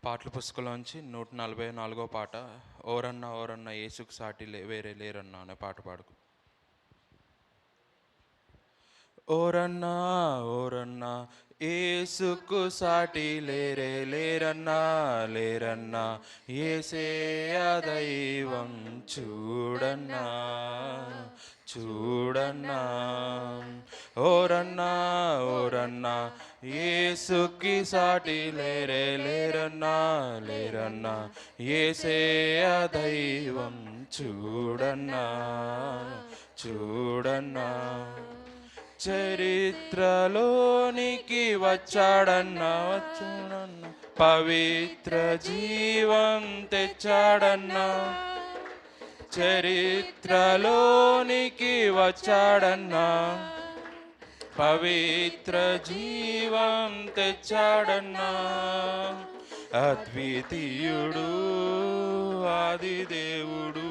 పాటల పుస్తకంలోంచి 144వ పాట, ఓరన్నా ఓరన్నా యేసుకు సాటి వేరే లేరన్నా అనే పాట పాడుకు. ఓరన్నా ఓరన్నా యేసుకు సాటి లేరే లేరన్నా లేరన్నా, యేసే దైవం చూడన్నా చూడన్నా. ఓరన్నా ఓరన్నా యేసుకి సాటి లేరే లేరన్నా లేరన్నా, యేసే దైవం చూడన్నా చూడన్నా. చరిత్రలోనికి వచ్చాడన్నా వచ్చాడన్నా, పవిత్ర జీవం తెచ్చాడన్నా. చరిత్రలోనికి వచ్చాడన్నా, పవిత్ర జీవం తెచ్చాడన్నా. అద్వితీయుడు ఆదిదేవుడు,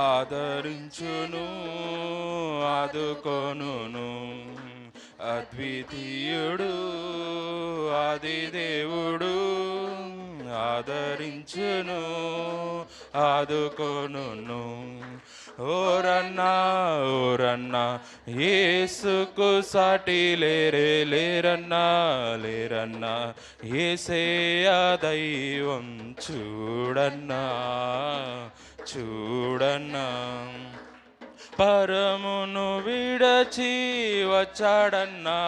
ఆదరించును ఆదుకొనును. అద్వితీయుడు ఆదిదేవుడు, ఆదరించును ఆదుకొనును. ఓరన్నా ఓరన్నా యేసుకు సాటి లేరే లేరన్నా లేరన్నా, యేసే దైవం చూడన్నా చూడన్నా. పరమును విడచి వచ్చాడన్నా,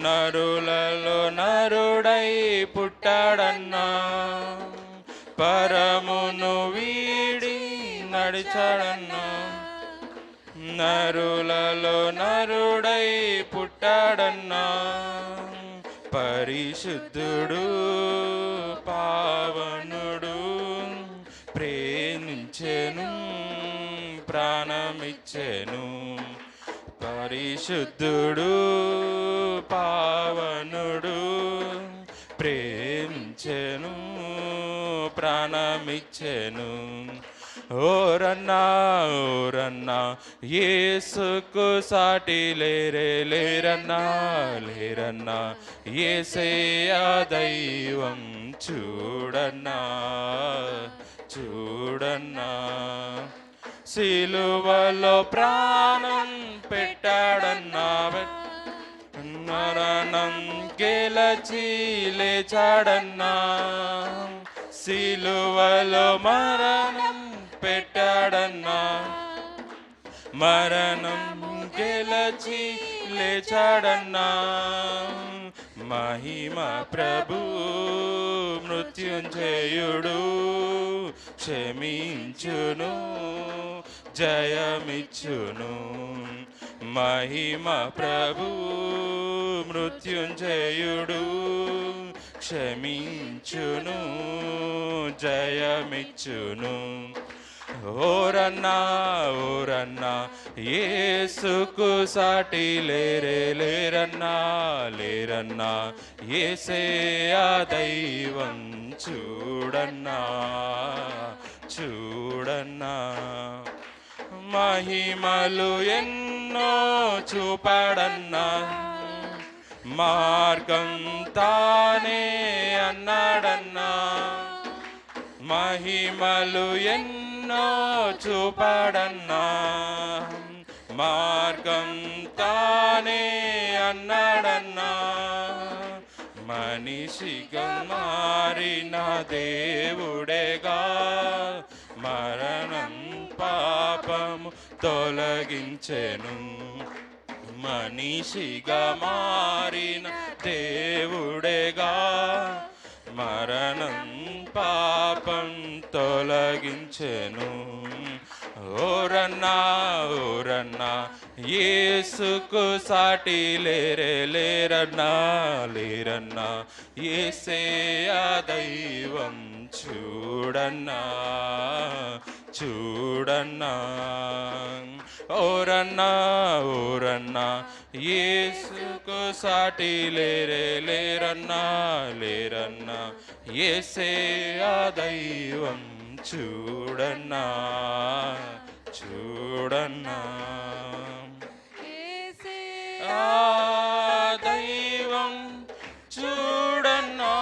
నరులలో నరుడై పుట్టాడన్నా. పరమును వీడి నడిచాడన్నా, నరులలో నరుడై పుట్టాడన్నా. పరిశుద్ధుడు పావనుడు, ప్రేమించెను ప్రాణమిచ్చెను. పరిశుద్ధుడు పావనుడు, ప్రేమించెను ప్రాణమిచ్చెను. ఓరన్నా ఓరన్నా యేసుకు సాటి లేరే లేరన్నా లేరన్నా, యేసే దైవం చూడన్నా చూడన్నా. సిలువలో ప్రాణం పెట్టాడన్నా, మరణం గెలచి లేచాడన్నా. సిలువలో మరణం పెట్టాడన్నా, మరణం గెలచి లేచాడన్నా. మహిమ ప్రభు మృత్యుంజయుడు, క్షమించును జయమిచ్చును. మహిమ ప్రభు మృత్యుంజయుడు, క్షమించును జయమిచ్చును. ఓరన్నా ఓరన్నా యేసుకు సాటి లేరే లేరన్నా లేరన్నా, యేసే దైవం చూడన్నా చూడన్నా. మహిమలు ఎన్నో చూపాడన్నా, మార్గం తానే అన్నాడన్నా. మహిమలు ఎన్నో చూపాడన్నా, మార్గం తానే అన్నాడన్నా. మనిషిగా మారిన దేవుడేగా, మరణం పాపము తొలగించెను. మనిషిగా మారిన దేవుడేగా, మరణం పాపం తొలగించెను. ఓరన్నా ఓరన్నా యేసుకు సాటి లేరే లేరన్నా లేరన్నా, యేసే దైవం చూడన్నా చూడన్నా. ఓరన్నా ఓరన్నా యేసుకు సాటి లేరే లేరన్నా లేరన్నా, యేసే దైవం చూడన్నా చూడన్నా. దైవం చూడన్నా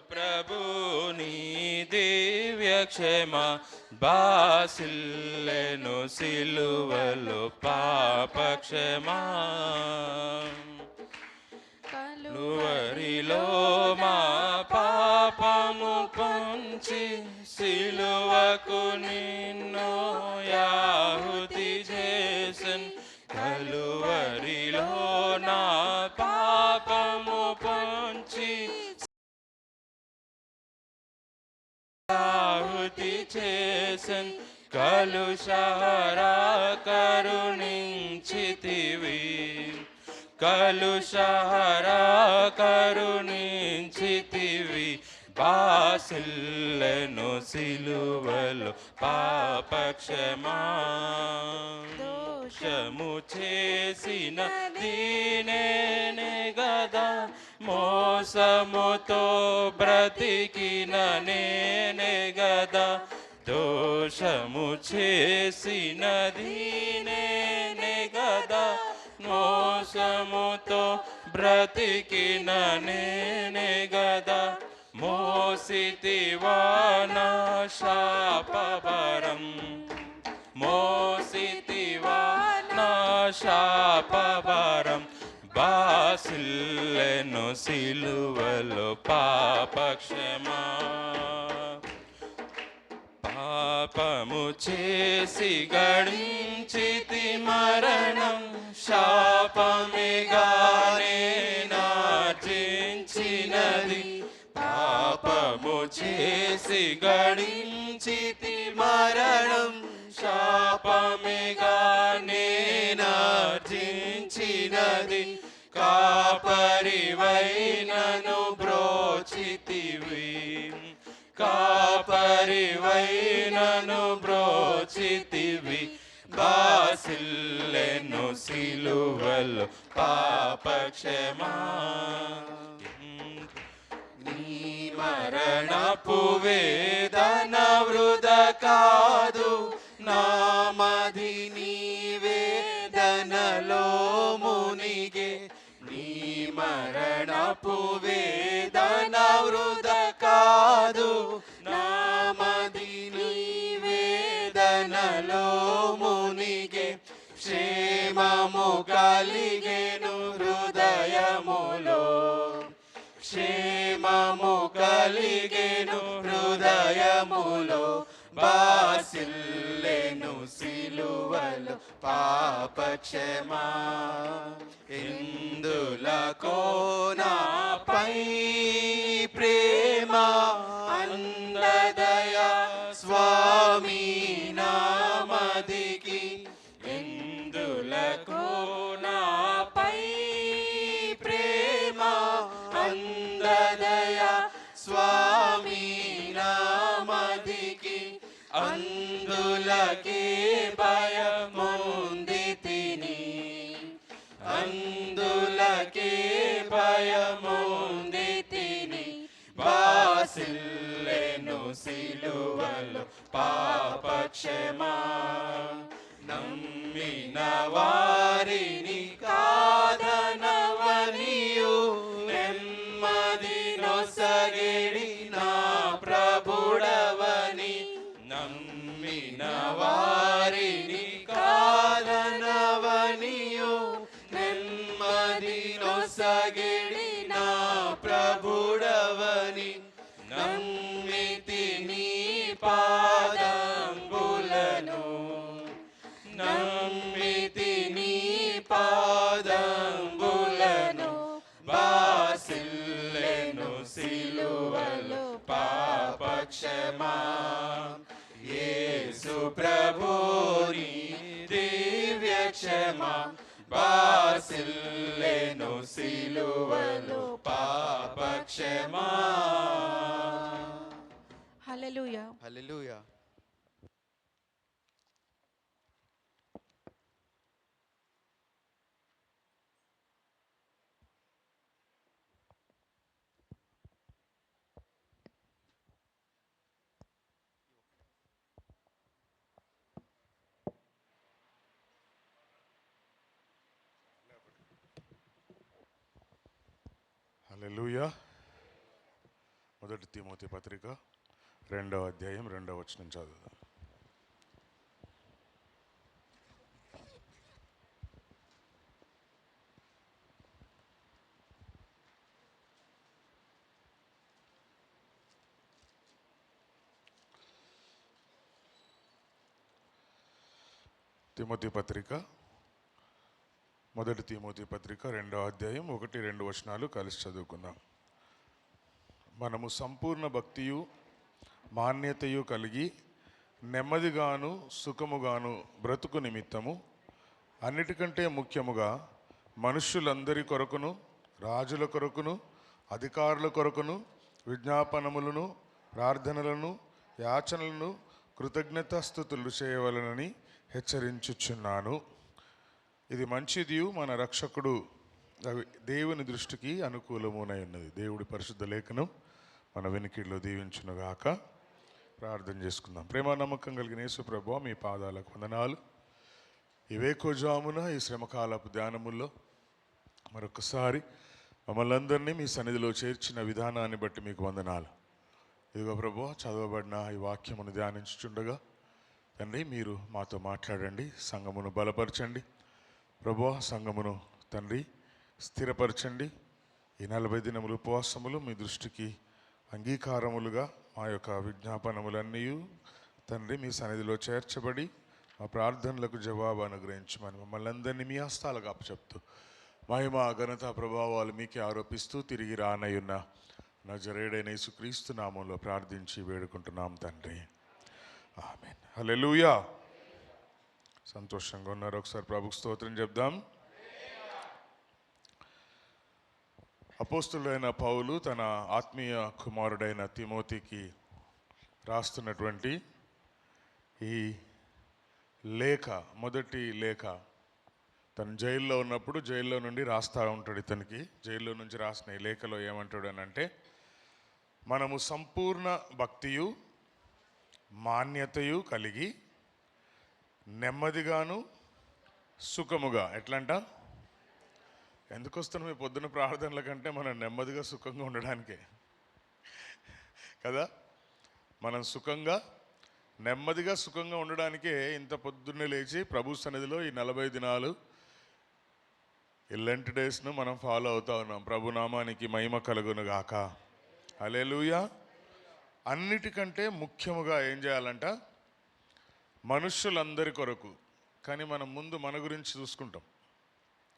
ప్రభుని దివ్య క్షమ బాసిల్లెను సిలువలో పాప క్షమా కలువరిలో మా పాపము పంచి సిలువకు నిన్ను యాహుతి చేసన్ కలువరిలో నా పాపము పంచి ఆహుతి చేసన్ కలుషారా కరుణించితివి కలుషారా కరుణించితివి బాసిల్లెను సిలువలో పాప క్షమా దోషము చేసిన దీనేనే గదా మోసముతో బ్రతికిన నేనే గదా దోషము చేసినది నేనే గదా మోసముతో బ్రతికిన నేనే గదా మోసితివా నా శాపభారం మోసితివా నా శాపభారం బాసిల్లెను సిలువలో పాప క్షమా పాపము చేసి గడించితి మరణం శాపమిగానే నార్జించినది పాపము చేసి గడించితి మరణం శాపమిగానే నార్జించినది కాపరివైనను బ్రోచితివి కాపరివైనను బ్రోచితివి బాసిల్లెను సిలువలో పాప క్షమా నీ మరణపు వేదన వృధ కాదు నామది నీ వేదనలో మునిగే నీ మరణపు వేదన వృధ కాదు నామది నీ వేదనలో మునిగే క్షేమము కలిగెను హృదయములో క్షేమము కలిగెను హృదయములో బాసిల్లెను సిలువలో పాప క్షమా ఎందులకో నాపై ప్రేమ అందదయా స్వామి నామదికి ఎందులకో నాపై ప్రేమ అందదయా స్వామి నామదికి అందులకే భయముందితిని అందులకే భయముందితిని బాసిల్లెను సిలువలో పాప క్షమా నమ్మిన వారిని కాదనవనియు నెమ్మది నొసగిడి నా ప్రభుడవని నమ్మిన వారిని కాదనవనియు నెమ్మది నొసగిడి నా ప్రభుడవని నమ్మితి నీ పాదంబులను నమ్మితి నీ పాదంబులను బాసిల్లెను సిలువలో పాప క్షమా యేసు ప్రభుని దివ్య క్షమా బాసిల్లెను సిలువలో పాప క్షమా హల్లెలూయా హల్లెలూయా హల్లెలూయా. మొదటి తిమోతి పత్రిక 2వ అధ్యాయం 2వ వచనం చదువుదాం. తిమోతి పత్రిక మొదటి తిమోతి పత్రిక 2వ అధ్యాయం 1-2 వచనాలు కలిసి చదువుకుందాం. మనము సంపూర్ణ భక్తియు మాన్యతయు కలిగి నెమ్మదిగాను సుఖముగాను బ్రతుకు నిమిత్తము అన్నిటికంటే ముఖ్యముగా మనుష్యులందరి కొరకును రాజుల కొరకును అధికారుల కొరకును విజ్ఞాపనములను ప్రార్థనలను యాచనలను కృతజ్ఞతాస్తుతులు చేయవలనని హెచ్చరించుచున్నాను. ఇది మంచిదియు మన రక్షకుడు దేవుని దృష్టికి అనుకూలమునై ఉన్నది. దేవుడి పరిశుద్ధ లేఖనం మన వెనుకల్లో దీవించునుగాక. ప్రార్థన చేసుకుందాం. ప్రేమ నమ్మకం కలిగిన యేసు ప్రభువా, మీ పాదాలకు వందనాలు. ఈ వేకువజామున ఈ శ్రమకాలపు ధ్యానముల్లో మరొకసారి మమ్మల్ని అందరినీ మీ సన్నిధిలో చేర్చిన విధానాన్ని బట్టి మీకు వందనాలు. ఇదిగో ప్రభువా, చదవబడిన ఈ వాక్యమును ధ్యానించుచుండగా తండ్రి మీరు మాతో మాట్లాడండి, సంఘమును బలపరచండి ప్రభువా, సంఘమును తండ్రి స్థిరపరచండి. ఈ 40 దినములు ఉపవాసములు మీ దృష్టికి అంగీకారములుగా మా యొక్క విజ్ఞాపనములన్నీ తండ్రి మీ సన్నిధిలో చేర్చబడి మా ప్రార్థనలకు జవాబు అనుగ్రహించమని మమ్మల్ని అందరినీ మీ హస్తాలకు అప్పచెప్తూ మహిమ ఘనత ప్రభావాలు మీకే ఆరోపిస్తూ తిరిగి రానయ్యున్న నజరేయుడైన యేసుక్రీస్తు నామంలో ప్రార్థించి వేడుకుంటున్నాం తండ్రి, ఆమేన్. హల్లెలూయా. సంతోషంగా ఉన్నారు? ఒకసారి ప్రభుకు స్తోత్రం చెప్దాం. అపోస్తులైన పౌలు తన ఆత్మీయ కుమారుడైన తిమోతికి రాస్తున్నటువంటి ఈ లేఖ, మొదటి లేఖ, తను జైల్లో ఉన్నప్పుడు జైల్లో నుండి రాస్తూ ఉంటాడు. ఇతనికి జైల్లో నుంచి రాసిన ఈ లేఖలో ఏమంటాడు అని అంటే, మనము సంపూర్ణ భక్తియు మాన్యతయు కలిగి నెమ్మదిగాను సుఖముగా. ఎట్లంట? ఎందుకు వస్తున్నాం ఈ పొద్దున ప్రార్థనల కంటే మనం నెమ్మదిగా సుఖంగా ఉండడానికే కదా. మనం సుఖంగా నెమ్మదిగా సుఖంగా ఉండడానికే ఇంత పొద్దున్నే లేచి ప్రభు సన్నిధిలో ఈ 40 దినాలు ఈ లెంట్ డేస్ను మనం ఫాలో అవుతా ఉన్నాం. ప్రభు నామానికి మహిమ కలుగును గాక. హల్లెలూయా. అన్నిటికంటే ముఖ్యముగా ఏం చేయాలంట? మనుష్యులందరి కొరకు. కానీ మనం ముందు మన గురించి చూసుకుంటాం.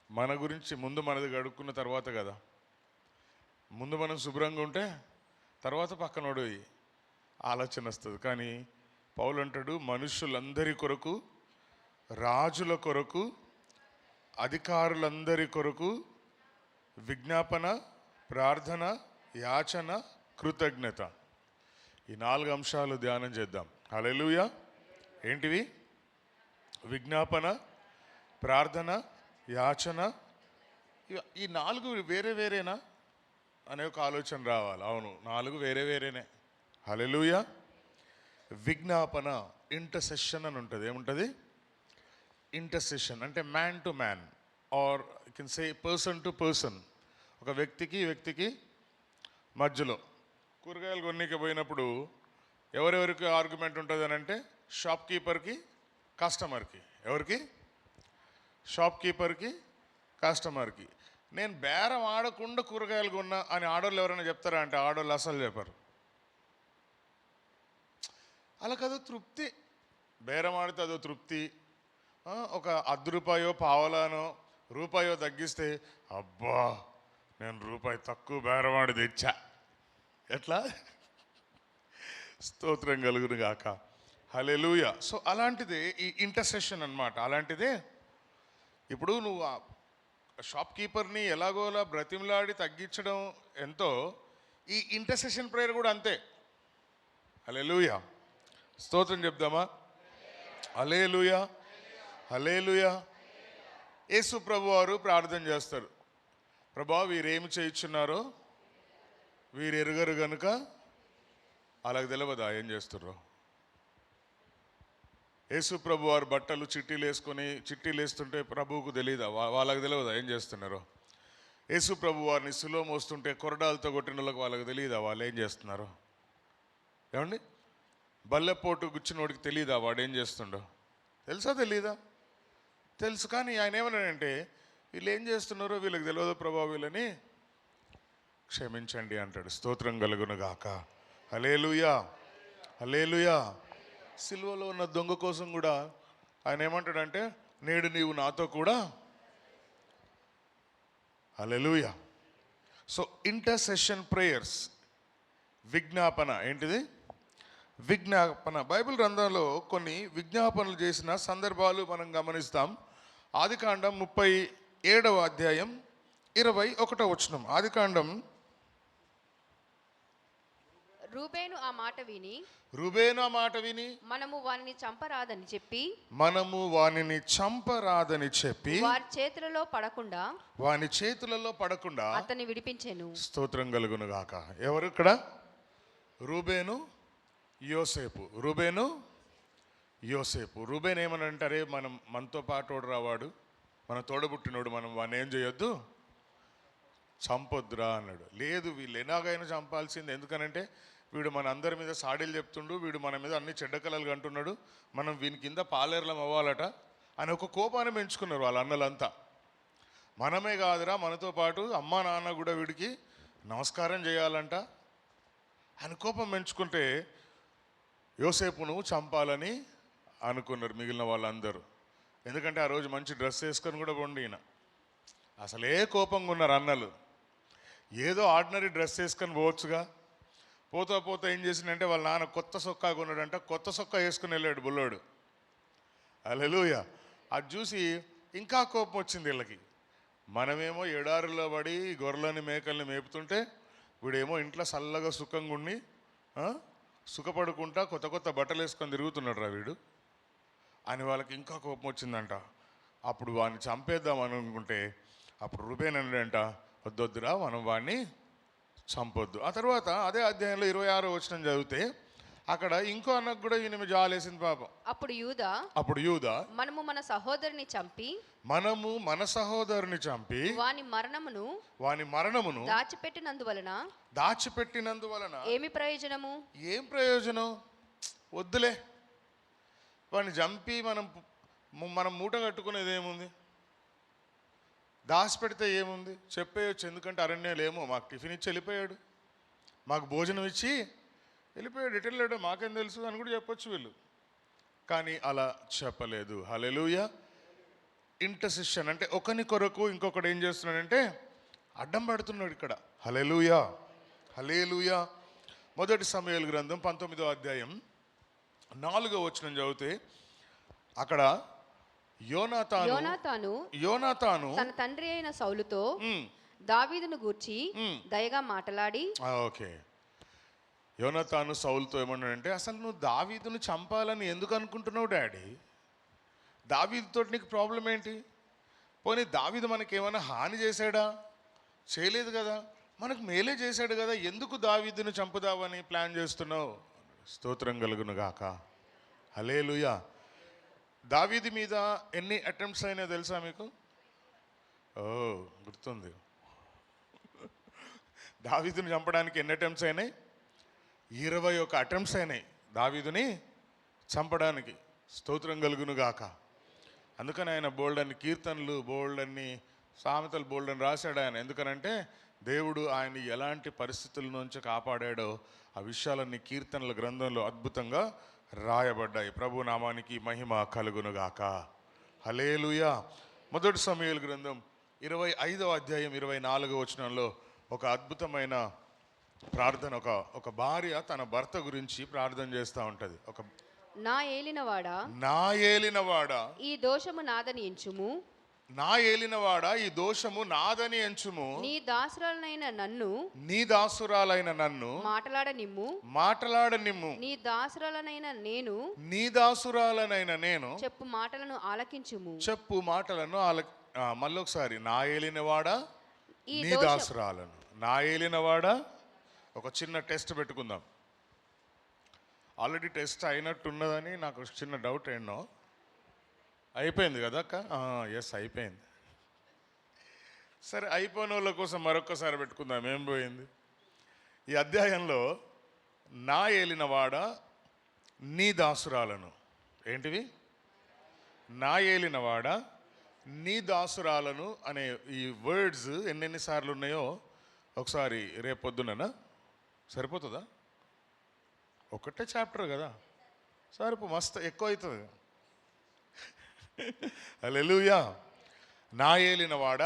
మన గురించి ముందు మనది గడుక్కున్న తర్వాత కదా. ముందు మనం శుభ్రంగా ఉంటే తర్వాత పక్కనోడు ఆలోచన వస్తుంది. కానీ పౌలు అంటాడు, మనుష్యులందరి కొరకు, రాజుల కొరకు, అధికారులందరి కొరకు విజ్ఞాపన, ప్రార్థన, యాచన, కృతజ్ఞత. ఈ 4 అంశాలు ధ్యానం చేద్దాం. హల్లెలూయా. ఏంటివి? విజ్ఞాపన, ప్రార్థన, యాచన. ఈ 4 వేరే వేరేనా అనే ఒక ఆలోచన రావాలి. అవును, 4 వేరే వేరేనే. హల్లెలూయా. విజ్ఞాపన, ఇంటర్సెషన్ అని ఉంటుంది. ఏముంటుంది? ఇంటర్సెషన్ అంటే man to man, or you can say person to person. ఒక వ్యక్తికి మధ్యలో. కూరగాయలు కొన్నికి పోయినప్పుడు ఎవరెవరికి ఆర్గ్యుమెంట్ ఉంటుంది అని అంటే, షాప్ కీపర్కి కస్టమర్కి. ఎవరికి? షాప్ కీపర్కి కస్టమర్కి. నేను బేరం ఆడకుండా కూరగాయలు కొన్నా అని ఆడోళ్ళు ఎవరైనా చెప్తారా అంటే ఆడోళ్ళు అసలు చెప్పరు. అలా కదో తృప్తి. బేరం ఆడితే అదో తృప్తి. ఒక ₹10 పావలానో రూపాయో తగ్గిస్తే అబ్బా నేను రూపాయి తక్కువ బేరం ఆడి తెచ్చా. ఎట్లా? స్తోత్రం కలుగును గాక. హల్లెలూయా. సో అలాంటిదే ఈ ఇంటర్సెషన్ అన్నమాట. అలాంటిదే ఇప్పుడు నువ్వు షాప్ కీపర్ని ఎలాగోలా బ్రతిమలాడి తగ్గించడం ఎంతో, ఈ ఇంటర్సెషన్ ప్రేయర్ కూడా అంతే. హల్లెలూయా. స్తోత్రం చెప్దామా? హల్లెలూయా, హల్లెలూయా. యేసు ప్రభు వారు ప్రార్థన చేస్తారు. ప్రభువా, వీరేమి చేయుచున్నారో వీరు ఎరుగరు గనుక. అలాగ తెలియదా ఏం చేస్తుర్రో? యేసు ప్రభు వారు బట్టలు చిట్టీలు వేసుకొని చిట్టీలు వేస్తుంటే ప్రభువుకు తెలియదా? వాళ్ళకి తెలియదా ఏం చేస్తున్నారో? యేసు ప్రభు వారిని సిలువ మోస్తుంటే కొరడాలతో కొట్టిన వాళ్ళకి తెలియదా వాళ్ళు ఏం చేస్తున్నారు? ఏమండి, బల్లెపోటు గుచ్చినోడికి తెలియదా వాడు ఏం చేస్తుండో? తెలుసా తెలీదా? తెలుసు. కానీ ఆయన ఏమన్నాడంటే, వీళ్ళు ఏం చేస్తున్నారో వీళ్ళకి తెలియదు ప్రభా, వీళ్ళని క్షమించండి అంటాడు. స్తోత్రం కలుగును గాక. హల్లెలూయా, హల్లెలూయా. సిలువలో ఉన్న దొంగ కోసం కూడా ఆయన ఏమంటాడంటే, నేడు నీవు నాతో కూడా. హల్లెలూయా. సో ఇంటర్సెషన్ ప్రేయర్స్, విజ్ఞాపన. ఏంటిది? విజ్ఞాపన. బైబిల్ గ్రంథంలో కొన్ని విజ్ఞాపనలు చేసిన సందర్భాలు మనం గమనిస్తాం. ఆదికాండం 37వ అధ్యాయం 21వ వచనం. ఆదికాండం. రూబేను ఆ మాట విని మనము వానిని చంపరాదని చెప్పి వాని చేతులలో పడకుండా అతన్ని విడిపించెను. స్తోత్రం కలుగును గాక. ఎవరు ఇక్కడ? రూబేను, యోసేపు. రూబేను, యోసేపు. రూబేన్ ఏమని అంటారే, మనతో పాటు రావాడు, మన తోడబుట్టినోడు, మనం వాడిని ఏం చేయొద్దు, చంపొద్దురా అన్నాడు. లేదు, వీళ్ళు ఎలాగైనా చంపాల్సింది, ఎందుకనంటే వీడు మన అందరి మీద సాడీలు చెప్తుండు, వీడు మన మీద అన్ని చెడ్డ కళలు అంటున్నాడు, మనం వీని కింద పాలేర్లం అవ్వాలట అని ఒక కోపాన్ని పెంచుకున్నారు వాళ్ళ అన్నలంతా. మనమే కాదురా, మనతో పాటు అమ్మా నాన్న కూడా వీడికి నమస్కారం చేయాలంట అని కోపం పెంచుకుంటే యోసేపును చంపాలని అనుకున్నారు మిగిలిన వాళ్ళందరూ. ఎందుకంటే ఆ రోజు మంచి డ్రెస్ వేసుకొని కూడా పోండి ఈయన. అసలే కోపంగా ఉన్నారు అన్నలు. ఏదో ఆర్డినరీ డ్రెస్ వేసుకొని పోవచ్చుగా. పోతా ఏం చేసిందంటే, వాళ్ళ నాన్న కొత్త సొక్కా కొన్నాడంట, కొత్త సొక్కా వేసుకుని వెళ్ళాడు బుల్లోడు. హల్లెలూయా. అది చూసి ఇంకా కోపం వచ్చింది వీళ్ళకి. మనమేమో ఎడారిలో పడి గొర్రెలని మేకల్ని మేపుతుంటే వీడేమో ఇంట్లో చల్లగా సుఖంగా ఉండి సుఖపడుకుంటా కొత్త కొత్త బట్టలు వేసుకొని తిరుగుతున్నాడు రా వీడు అని వాళ్ళకి ఇంకా కోపం వచ్చిందంట. అప్పుడు వాడిని చంపేద్దాం అనుకుంటే అప్పుడు రూబేన్ అన్నాడంట, వద్దొద్దురా, మనం వాడిని చంపొద్దు. ఆ తర్వాత అదే అధ్యాయంలో 26వ వచనం చదివితే అక్కడ ఇంకో అన్నకు కూడా ఈయన జాలేసింది పాపం. అప్పుడు యూదా మనము మన సహోదరుని చంపి వాని మరణమును దాచిపెట్టినందువలన ఏం ప్రయోజనం? వద్దులే, వాడిని చంపి మనం మూట కట్టుకునేది ఏముంది? దాచిపెడితే ఏముంది? చెప్పేయచ్చు. ఎందుకంటే అరణ్యాలు ఏమో మాకు టిఫిన్ ఇచ్చి వెళ్ళిపోయాడు, మాకు భోజనం ఇచ్చి వెళ్ళిపోయాడు, ఎటు వెళ్ళాడో మాకేం తెలుసు అని కూడా చెప్పొచ్చు వీళ్ళు. కానీ అలా చెప్పలేదు. హల్లెలూయా. ఇంటర్సెషన్ అంటే ఒకని కొరకు ఇంకొకటి ఏం చేస్తున్నాడంటే అడ్డం పడుతున్నాడు ఇక్కడ. హల్లెలూయా, హల్లెలూయా. మొదటి సమూయేలు గ్రంథం 19వ అధ్యాయం 4వ వచనం చదివితే అక్కడ యోనాతాను తన తండ్రి అయిన సౌలుతో దావీదును గూర్చి దయగా మాట్లాడి. ఓకే, యోనాతాను సౌలుతో ఏమన్నాడంటే, అసలు నువ్వు దావీదును చంపాలని ఎందుకు అనుకుంటున్నావు డాడీ? దావీదుతో నీకు ప్రాబ్లం ఏంటి? పోనీ దావీదు మనకి ఏమైనా హాని చేశాడా? చేయలేదు కదా, మనకు మేలే చేశాడు కదా, ఎందుకు దావీదును చంపుదావని ప్లాన్ చేస్తున్నావు? స్తోత్రం కలుగును గాక. హల్లెలూయా. దావీదు మీద ఎన్ని అటెంప్ట్స్ అయినా తెలుసా మీకు? గుర్తుంది. దావీదుని చంపడానికి ఎన్ని అటెంప్ట్స్ అయినాయి? 21 అటెంప్ట్స్ అయినాయి దావీదుని చంపడానికి. స్తోత్రం కలుగును గాక. అందుకని ఆయన బోల్డన్ని కీర్తనలు, బోల్డన్ని సామెతలు, బోల్డన్ని రాశాడు ఆయన. ఎందుకనంటే దేవుడు ఆయన ఎలాంటి పరిస్థితుల నుంచి కాపాడాడో ఆ విషయాలన్నీ కీర్తనల గ్రంథంలో అద్భుతంగా రాయబడ్డాయి. ప్రభు నామానికి మహిమ కలుగును గాక. హల్లెలూయా. మొదటి సమూయేలు గ్రంథం 25వ అధ్యాయం 24వ వచనంలో ఒక అద్భుతమైన ప్రార్థన. ఒక భార్య తన భర్త గురించి ప్రార్థన చేస్తూ ఉంటది. నా ఏలినవాడా ఈ దోషము నాదని ఎంచుము, నీ దాసురాలైన నన్ను మాటలాడనిమ్ము, నీ దాసురాలనైన నేను చెప్పు మాటలను ఆలకించుము. మళ్ళొకసారి, నా ఏలినవాడా నీ దాసురాలను. నా ఏలినవాడా. ఒక చిన్న టెస్ట్ పెట్టుకుందాం. ఆల్రెడీ టెస్ట్ అయినట్టున్నదని నాకు చిన్న డౌట్. ఏంటో అయిపోయింది కదా అక్క? ఎస్, అయిపోయింది. సరే, అయిపోయిన వాళ్ళ కోసం మరొక్కసారి పెట్టుకుందాం, ఏం పోయింది. ఈ అధ్యాయంలో నా ఏలినవాడ నీ దాసురాలను, ఏంటివి? నా ఏలినవాడ నీ దాసురాలను అనే ఈ వర్డ్స్ ఎన్నెన్నిసార్లు ఉన్నాయో ఒకసారి రేపొద్దున సరిపోతుందా? ఒకటే చాప్టర్ కదా, మస్తు ఎక్కువ అవుతుంది. హల్లెలూయా. నా ఏలినవాడ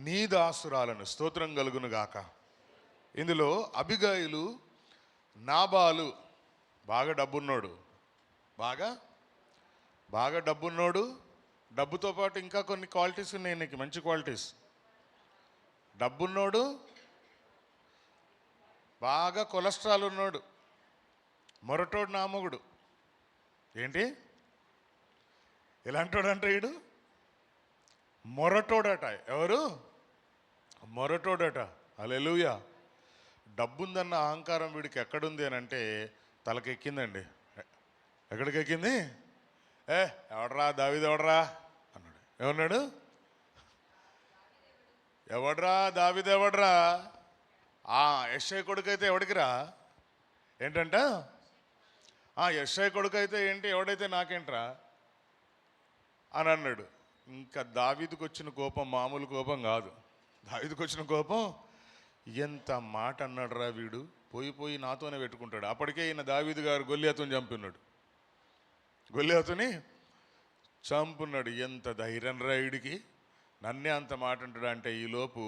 నీ దాసురాలను, స్తోత్రం కలుగును గాక. ఇందులో అబిగయిలు నాబాలు బాగా డబ్బున్నోడు, బాగా డబ్బున్నోడు. డబ్బుతో పాటు ఇంకా కొన్ని క్వాలిటీస్ ఉన్నాయి నీకు, మంచి క్వాలిటీస్. డబ్బున్నోడు, బాగా కొలెస్ట్రాల్ ఉన్నాడు, మొరటోడు నామగుడు. ఏంటి ఎలాంటోడంటే వీడు? మొరటోడట. ఎవరు? మొరటోడట. హల్లెలూయా. డబ్బుందన్న అహంకారం వీడికి ఎక్కడుంది అని అంటే తలకెక్కిందండి. ఎక్కడికి ఎక్కింది? ఎవడరా దావీదు, ఎవడరా అన్నాడు. ఏమన్నాడు? ఎవడ్రా దావీదు, ఎవడ్రా? యెషై కొడుకు అయితే ఎవడికిరా? ఏంటంట? యెషై కొడుకు అయితే ఏంటి, ఎవడైతే నాకేంట్రా అని అన్నాడు. ఇంకా దావీదుకు వచ్చిన కోపం మామూలు కోపం కాదు. దావీదుకు వచ్చిన కోపం, ఎంత మాట అన్నాడు రా వీడు, పోయి నాతోనే పెట్టుకుంటాడు. అప్పటికే ఈయన దావీదు గారు గొల్లియాతుని చంపున్నాడు, గొల్లియాతుని చంపున్నాడు. ఎంత ధైర్యం రా వీడికి, నన్నే అంత మాట అంటాడు అంటే, ఈలోపు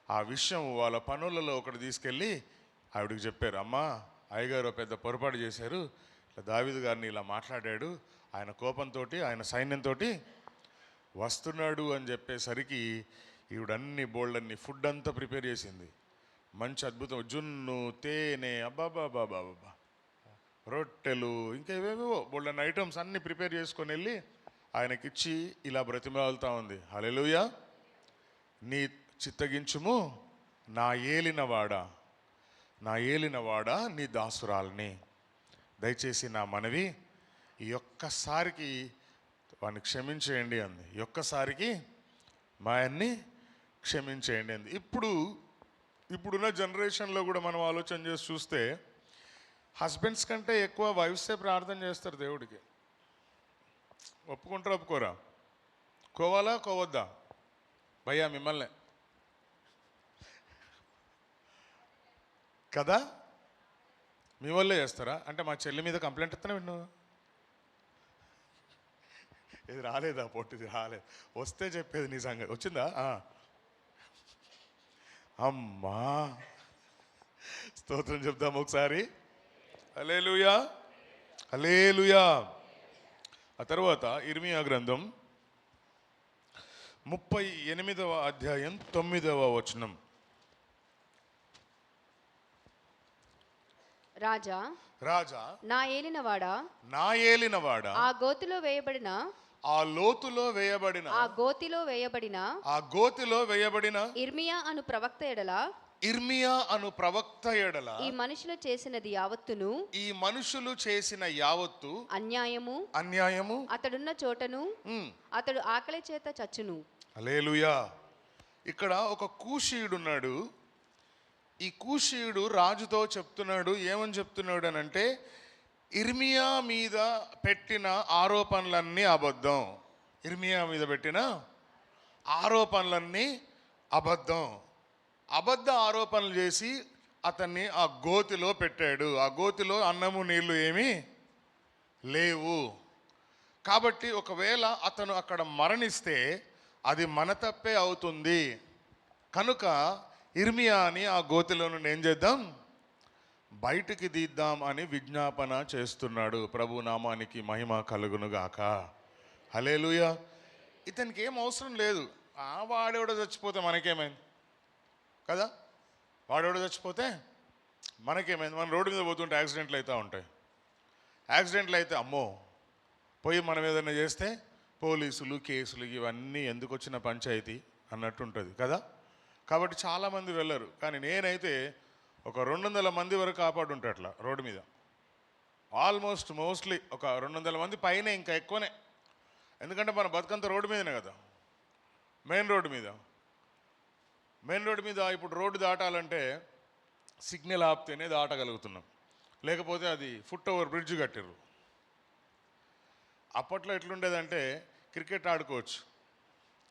ఆ విషయం వాళ్ళ పనులలో ఒకటి తీసుకెళ్ళి ఆవిడికి చెప్పారు. అమ్మా, అయ్యగారు పెద్ద పొరపాటు చేశారు, ఇట్లా దావీదు గారిని ఇలా మాట్లాడాడు, ఆయన కోపంతో ఆయన సైన్యంతో వస్తున్నాడు అని చెప్పేసరికి ఈవిడన్ని బోల్డన్ని ఫుడ్ అంతా ప్రిపేర్ చేసింది. మంచి అద్భుతం, జున్ను, తేనె, అబ్బాబాబాబా, రొట్టెలు, ఇంకా ఏవేవో బోల్డన్ ఐటమ్స్ అన్నీ ప్రిపేర్ చేసుకొని వెళ్ళి ఆయనకిచ్చి ఇలా బ్రతిమాలుతా ఉంది. హల్లెలూయా. నీ చిత్తగించుము నా ఏలినవాడా, నా ఏలినవాడా నీ దాసురాల్ని. దయచేసి నా మనవి, ఈ ఒక్కసారికి వాడిని క్షమించేయండి అంది. ఈ ఒక్కసారికి మా ఆయన్ని క్షమించేయండి అంది. ఇప్పుడున్న జనరేషన్లో కూడా మనం ఆలోచన చేసి చూస్తే హస్బెండ్స్ కంటే ఎక్కువ వైఫ్సే ప్రార్థన చేస్తారు దేవుడికి. ఒప్పుకుంటారా ఒప్పుకోరా? కోవాలా కోవద్దా? భయ్యా మిమ్మల్నే కదా, మీ వాళ్ళే చేస్తారా అంటే? మా చెల్లి మీద కంప్లైంట్ ఇస్తానే విన్ను. ఇది రాలేదా? పొట్టిది రాలేదు, వస్తే చెప్పేది నీ సంగతి. వచ్చిందా? అమ్మా, స్తోత్రం చెప్దాం ఒకసారి. హల్లెలూయా, హల్లెలూయా. ఆ తర్వాత ఇర్మియా గ్రంథం 38వ అధ్యాయం 9వ వచనం. రాజా నా ఏలినవాడా, ఆ గోతిలో వేయబడిన ఆ లోతులో వేయబడిన ఆ గోతిలో వేయబడిన ఇర్మియా అను ప్రవక్త ఎడల ఈ మనుషులు చేసిన యావత్తు అన్యాయము అతడున్న చోటను అతడు ఆకలి చేత చచ్చును. హల్లెలూయా. ఇక్కడ ఒక కూషీయుడున్నాడు. ఈ కూషీయుడు రాజుతో చెప్తున్నాడు. ఏమని చెప్తున్నాడు అని అంటే, ఇర్మియా మీద పెట్టిన ఆరోపణలన్నీ అబద్ధం. ఇర్మియా మీద పెట్టిన ఆరోపణలన్నీ అబద్ధం. అబద్ధ ఆరోపణలు చేసి అతన్ని ఆ గోతిలో పెట్టాడు. ఆ గోతిలో అన్నము నీళ్లు ఏమీ లేవు. కాబట్టి ఒకవేళ అతను అక్కడ మరణిస్తే అది మన తప్పే అవుతుంది. కనుక ఇర్మియాని ఆ గోతిలో నుండి ఏం చేద్దాం, బయటికి తీద్దాం అని విజ్ఞాపన చేస్తున్నాడు. ప్రభు నామానికి మహిమ కలుగునుగాక. హల్లెలూయా. ఇతనికి ఏం అవసరం లేదు. వాడెవడో చచ్చిపోతే మనకేమైంది కదా, వాడెవడో చచ్చిపోతే మనకేమైంది. మనం రోడ్డు మీద పోతుంటే యాక్సిడెంట్లు అవుతూ ఉంటాయి. యాక్సిడెంట్లు అయితే అమ్మో పోయి మనం ఏదైనా చేస్తే పోలీసులు, కేసులు, ఇవన్నీ ఎందుకు వచ్చిన పంచాయతీ అన్నట్టు ఉంటుంది కదా. కాబట్టి చాలామంది వెళ్ళరు. కానీ నేనైతే ఒక 200 మంది వరకు కాపాడుంటా అట్లా రోడ్డు మీద. మోస్ట్లీ ఒక 200 మంది పైన, ఇంకా ఎక్కువనే. ఎందుకంటే మన బతుకంతా రోడ్డు మీదనే కదా, మెయిన్ రోడ్డు మీద. మెయిన్ రోడ్డు మీద ఇప్పుడు రోడ్డు దాటాలంటే సిగ్నల్ ఆపితేనే దాటగలుగుతున్నాం, లేకపోతే అది ఫుట్ ఓవర్ బ్రిడ్జ్ కట్టిర్రు. అప్పట్లో ఎట్లుండేదంటే క్రికెట్ ఆడుకోవచ్చు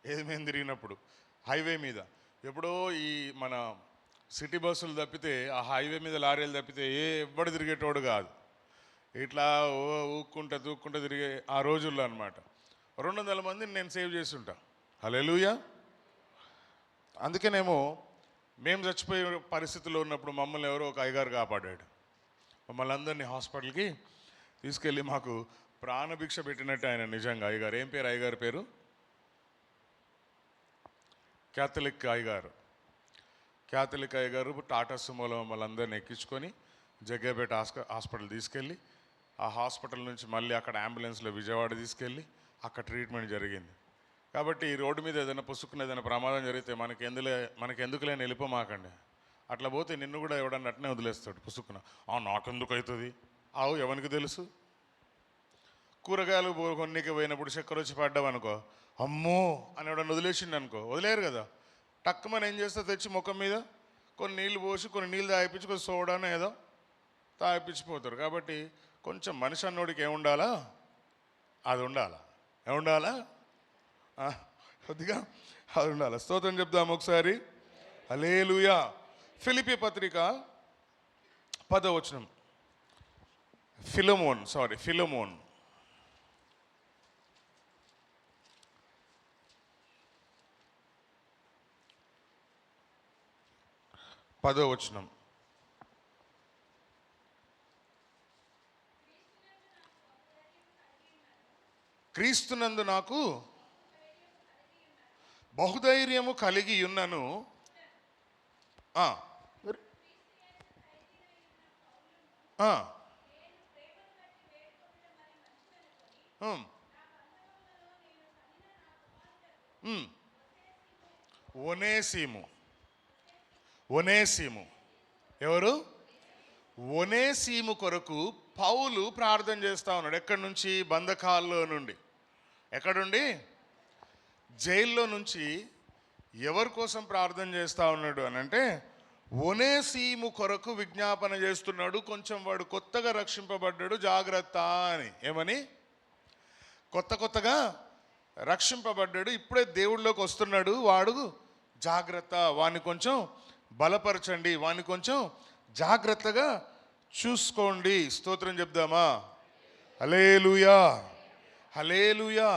ఏది మేము తిరిగినప్పుడు హైవే మీద. ఎప్పుడో ఈ మన సిటీ బస్సులు తప్పితే ఆ హైవే మీద లారీలు తప్పితే ఎవ్వడు తిరిగేటోడు కాదు. ఇట్లా ఊక్కుంటా దూక్కుంటా తిరిగే ఆ రోజుల్లో అనమాట. 200 మందిని నేను సేవ్ చేసి ఉంటా. హల్లెలూయా. అందుకేనేమో మేము చచ్చిపోయే పరిస్థితిలో ఉన్నప్పుడు మమ్మల్ని ఎవరో ఒక అయ్యగారు కాపాడాడు. మమ్మల్ని అందరినీ హాస్పిటల్కి తీసుకెళ్ళి మాకు ప్రాణభిక్ష పెట్టినట్టు ఆయన. నిజంగా అయ్యగారు, ఏం పేరు అయ్యగారి పేరు? క్యాథలిక్ అయ్యగారు. క్యాథలిక్ అయ్యగారు టాటా సుమోలో మమ్మల్ని అందరిని ఎక్కించుకొని జగ్గేపేట హాస్పిటల్ తీసుకెళ్ళి, ఆ హాస్పిటల్ నుంచి మళ్ళీ అక్కడ అంబులెన్స్లో విజయవాడ తీసుకెళ్ళి అక్కడ ట్రీట్మెంట్ జరిగింది. కాబట్టి ఈ రోడ్డు మీద ఏదైనా పుసుక్కుని ఏదైనా ప్రమాదం జరిగితే మనకెందుకులే వెళ్ళిపోమాకండి. అట్లా పోతే నిన్ను కూడా ఎవడన్నా అట్నే వదిలేస్తాడు పుసుక్కున. నాకెందుకు అవుతుంది? ఎవరికి తెలుసు? కూరగాయలు కొన్నికి పోయినప్పుడు చక్కెర వచ్చి పడ్డావనుకో, అమ్మో అని ఎవడన్నా వదిలేసిండు అనుకో, వదిలేరు కదా. టక్కుమని ఏం చేస్తా, తెచ్చి ముఖం మీద కొన్ని నీళ్ళు పోసి కొన్ని నీళ్ళు తాగిపించి కొన్ని సోడాను ఏదో తాగిపించిపోతారు. కాబట్టి కొంచెం మనిషి అన్నోడికి ఏముండాలా? అది ఉండాలా? ఏముండాలా? కొద్దిగా అది ఉండాలి. స్తోత్రం చెప్దాం ఒకసారి. హల్లెలూయా. ఫిలిప్పీ పత్రిక 10వ వచనం. ఫిలమోన్ 10వ వచనం. క్రీస్తునందు నాకు బహుధైర్యము కలిగి ఉన్నను. ఒనేసిము ఎవరు? ఒనేసిము కొరకు పౌలు ప్రార్థన చేస్తా ఉన్నాడు. ఎక్కడి నుంచి? బంధకాల్లో నుండి. ఎక్కడుండి? జైల్లో నుంచి. ఎవరి కోసం ప్రార్థన చేస్తా ఉన్నాడు అని అంటే ఒనేసిము కొరకు విజ్ఞాపన చేస్తున్నాడు. కొంచెం వాడు కొత్తగా రక్షింపబడ్డాడు, జాగ్రత్త అని. ఏమని? కొత్తగా రక్షింపబడ్డాడు, ఇప్పుడే దేవుళ్ళలోకి వస్తున్నాడు, వాడు జాగ్రత్త, వాడిని కొంచెం బలపరచండి, వాడిని కొంచెం జాగ్రత్తగా చూసుకోండి. స్తోత్రం చెప్దామా? హల్లెలూయా. హల్లెలూయా.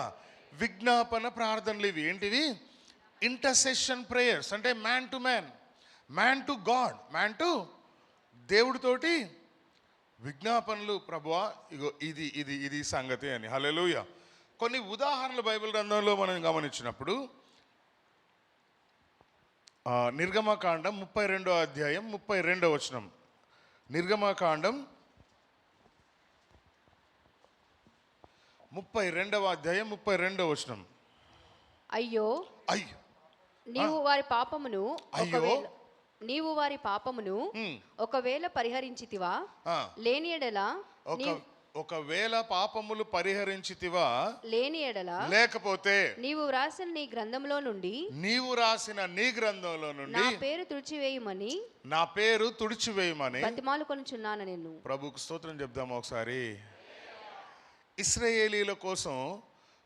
విజ్ఞాపన ప్రార్థనలు ఇవి. ఏంటివి? Intercession prayers. అంటే man to man, man to God, man to దేవుడితోటి విజ్ఞాపనలు. ప్రభువా ఇగో ఇది ఇది ఇది సంగతి అని. హల్లెలూయా. కొన్ని ఉదాహరణలు బైబిల్ గ్రంథంలో మనం గమనించినప్పుడు నిర్గమకాండం 32వ అధ్యాయం 32వ వచనం. నిర్గమకాండం 32వ అధ్యాయం 32వ వచనం. అయ్యో నీవు వారి పాపమును ఒకవేళ పరిహరించితివా, లేని ఎడల ఒకవేళ పాపములు పరిహరించితివా, లేని ఎడల లేకపోతే నీవు వ్రాసిన నీ గ్రంథంలో నుండి నా పేరు తుడిచివేయమని బతిమాలుకొనుచున్నాను నేను. ప్రభువుకు స్తోత్రం చెప్దాము ఒకసారి. ఇశ్రాయేలీల కోసం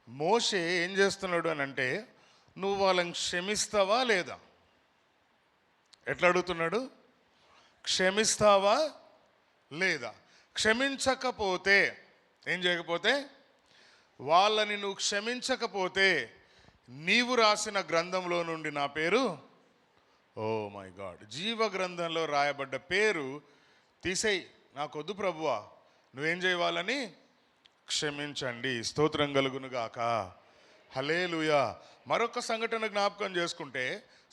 మోషే ఏం చేస్తున్నాడు అని అంటే, నువ్వు వాళ్ళని క్షమిస్తావా లేదా? ఎట్లా అడుగుతున్నాడు? క్షమిస్తావా లేదా? క్షమించకపోతే, ఏం చేయకపోతే, వాళ్ళని నువ్వు క్షమించకపోతే నీవు రాసిన గ్రంథంలో నుండి నా పేరు, ఓ మై గాడ్, జీవ గ్రంథంలో రాయబడ్డ పేరు తీసేయి. నాకొద్దు ప్రభువా, నువ్వేం చేయవాలని? క్షమించండి. స్తోత్రం కలుగునుగాక. హల్లెలూయా. మరొక సంఘటన జ్ఞాపకం చేసుకుంటే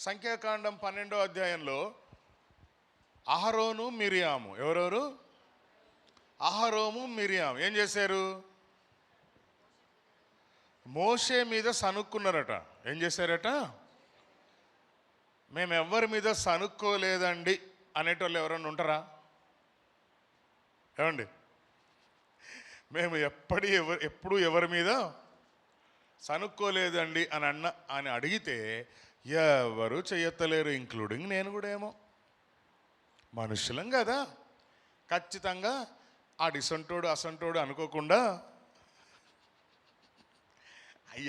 సంఖ్యాకాండం 12వ అధ్యాయంలో అహరోను మిరియాము, ఎవరెవరు? అహరోము మిరియాము ఏం చేశారు? మోషే మీద సనుక్కున్నారట. ఏం చేశారట? మేము ఎవరి మీద సనుక్కోలేదండి అనేటోళ్ళు ఎవరన్నా ఉంటారా? ఏమండి? మేము ఎప్పుడు ఎవరి మీద సనుక్కోలేదండి అని అడిగితే ఎవరు చెయ్యత్తలేరు, ఇంక్లూడింగ్ నేను కూడా ఏమో. మనుషులం కదా, ఖచ్చితంగా ఆడిసంటోడు అసంటోడు అనుకోకుండా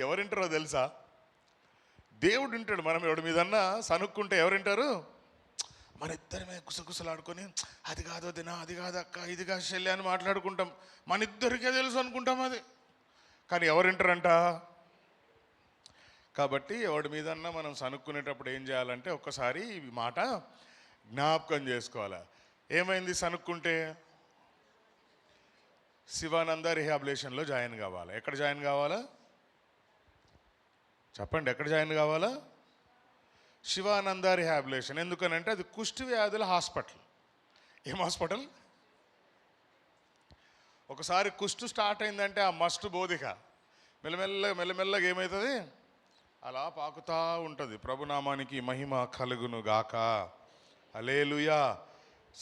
ఎవరింటారో తెలుసా? దేవుడు వింటాడు. మనం ఎవడి మీదన్నా సనుక్కుంటే ఎవరింటారు? మన ఇద్దరమే గుసగుసలాడుకొని అది కాదు దినా, అది కాదు అక్క, ఇది కాదు చెల్లి అని మాట్లాడుకుంటాం. మన ఇద్దరికే తెలుసు అనుకుంటాం అది. కానీ ఎవరింటారంట? కాబట్టి ఎవడి మీదన్నా మనం సనుక్కునేటప్పుడు ఏం చేయాలంటే ఒక్కసారి ఈ మాట జ్ఞాపకం చేసుకోవాలి. ఏమైంది సనుక్కుంటే? శివానంద రిహాబిలేషన్లో జాయిన్ కావాలి. ఎక్కడ జాయిన్ కావాలా చెప్పండి? ఎక్కడ జాయిన్ కావాలా? శివానంద రిహాబిలేషన్. ఎందుకనంటే అది కుష్టి వ్యాధుల హాస్పిటల్. ఏం హాస్పిటల్? ఒకసారి కుష్టు స్టార్ట్ అయిందంటే ఆ మస్ట్ బోధిక మెల్లమెల్లగా ఏమవుతుంది? అలా పాకుతా ఉంటుంది. ప్రభునామానికి మహిమ కలుగును గాక. హల్లెలూయా.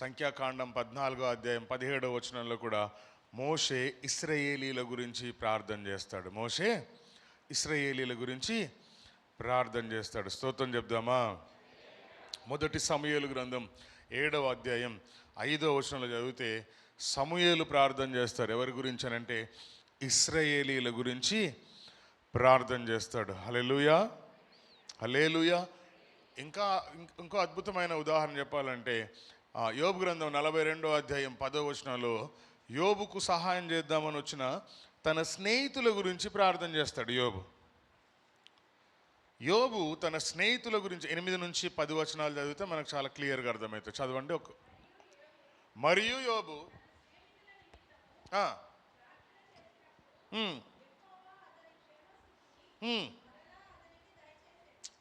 సంఖ్యాకాండం 14వ అధ్యాయం 17వ వచనంలో కూడా మోషే ఇశ్రాయేలీల గురించి ప్రార్థన చేస్తాడు. మోషే ఇశ్రాయేలీల గురించి ప్రార్థన చేస్తాడు. స్తోత్రం చెప్దామా? మొదటి సమూయేలు గ్రంథం 7వ అధ్యాయం 5వ వచనంలో చదివితే సమూయేలు ప్రార్థన చేస్తారు. ఎవరి గురించి అనంటే ఇశ్రాయేలీల గురించి ప్రార్థన చేస్తాడు. హల్లెలూయా, హల్లెలూయా. ఇంకో అద్భుతమైన ఉదాహరణ చెప్పాలంటే యోబు గ్రంథం 42వ అధ్యాయం 10వ వచనంలో యోబుకు సహాయం చేద్దామని వచ్చిన తన స్నేహితుల గురించి ప్రార్థన చేస్తాడు. యోబు తన స్నేహితుల గురించి 8 నుంచి 10 వచనాలు చదివితే మనకు చాలా క్లియర్గా అర్థమవుతుంది. చదవండి. మరియు యోబు